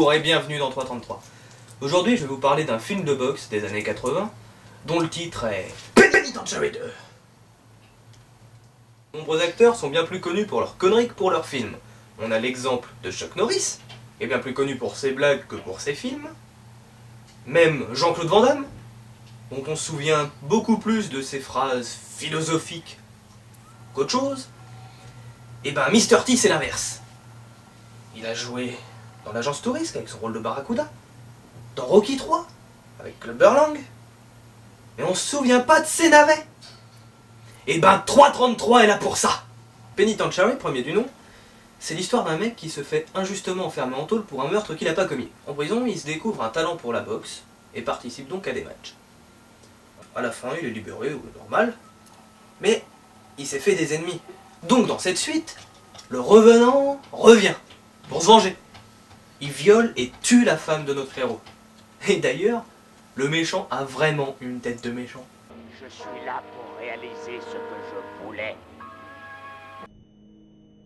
Bonjour et bienvenue dans 333. Aujourd'hui je vais vous parler d'un film de boxe des années 80 dont le titre est Penitentiary 2. De nombreux acteurs sont bien plus connus pour leurs conneries que pour leurs films. On a l'exemple de Chuck Norris, qui est bien plus connu pour ses blagues que pour ses films. Même Jean-Claude Van Damme, dont on se souvient beaucoup plus de ses phrases philosophiques qu'autre chose. Et ben Mr. T c'est l'inverse. Il a joué dans l'agence touriste avec son rôle de Barracuda, dans Rocky 3 avec Clubber Lang, mais on se souvient pas de ses navets. Et ben 333 est là pour ça. Penitentiary, premier du nom, c'est l'histoire d'un mec qui se fait injustement enfermer en tôle pour un meurtre qu'il n'a pas commis. En prison, il se découvre un talent pour la boxe et participe donc à des matchs. À la fin, il est libéré, normal, mais il s'est fait des ennemis. Donc dans cette suite, le revenant revient pour se venger. Il viole et tue la femme de notre héros. Et d'ailleurs, le méchant a vraiment une tête de méchant. Je suis là pour réaliser ce que je voulais.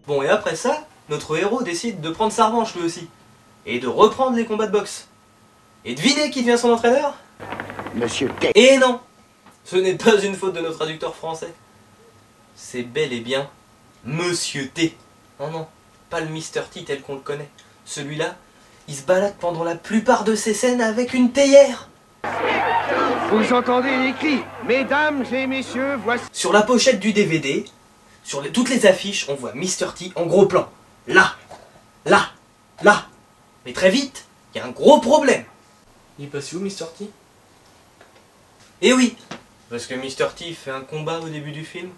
Bon, et après ça, notre héros décide de prendre sa revanche lui aussi. Et de reprendre les combats de boxe. Et devinez qui devient son entraîneur? Monsieur T. Et non! Ce n'est pas une faute de notre traducteur français. C'est bel et bien Monsieur T. Non, non, pas le Mr. T tel qu'on le connaît. Celui-là, il se balade pendant la plupart de ses scènes avec une théière. Vous entendez écrit, mesdames et messieurs, voici... Sur la pochette du DVD, sur toutes les affiches, on voit Mr. T en gros plan. Là, là, là. Mais très vite, il y a un gros problème. Il est passé où Mr. T? Eh oui, parce que Mr. T fait un combat au début du film,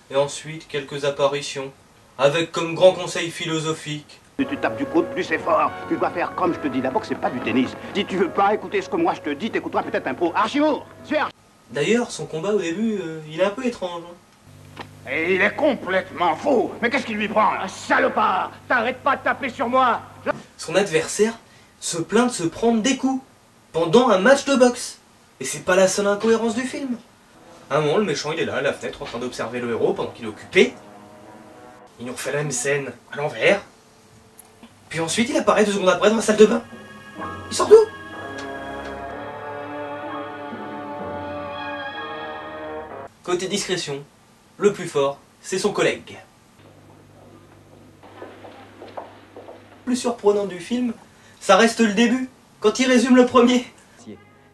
et ensuite quelques apparitions, avec comme grand conseil philosophique: Tu tapes du coude, plus c'est fort. Tu dois faire comme je te dis. La boxe, c'est pas du tennis. Si tu veux pas écouter ce que moi je te dis, t'écouteras peut-être un pro. Archimour, D'ailleurs, son combat au début, il est un peu étrange. Et il est complètement fou. Mais qu'est-ce qui lui prend? Un salopard. T'arrêtes pas de taper sur moi. Son adversaire se plaint de se prendre des coups pendant un match de boxe. Et c'est pas la seule incohérence du film. Un moment, le méchant il est là à la fenêtre en train d'observer le héros pendant qu'il est occupé. Il nous refait la même scène à l'envers. Puis ensuite il apparaît 2 secondes après dans la salle de bain. Il sort d'où? Côté discrétion, le plus fort, c'est son collègue. Le plus surprenant du film, ça reste le début, quand il résume le premier.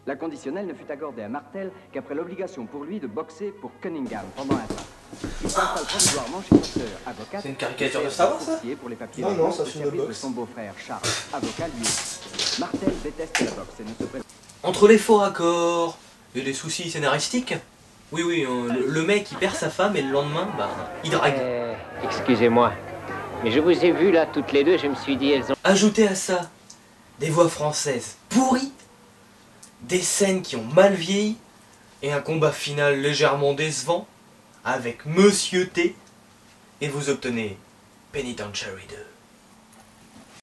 La conditionnelle ne fut accordée à Martel qu'après l'obligation pour lui de boxer pour Cunningham pendant un temps. Il s'installe provisoirement chez sa sœur, avocate. C'est une caricature de Star Wars, ça? Pour les papiers Non, non, ça, au c'est une service de boxe. son beau-frère Charles, avocat lui aussi. Martel déteste la boxe et ne se présente. Entre les faux raccords et les soucis scénaristiques, oui, le mec il perd sa femme et le lendemain, bah, il drague. Excusez-moi, mais je vous ai vu là, toutes les deux, je me suis dit, elles ont... Ajoutez à ça des voix françaises pourries, des scènes qui ont mal vieilli, et un combat final légèrement décevant, avec Monsieur T, et vous obtenez Penitentiary 2.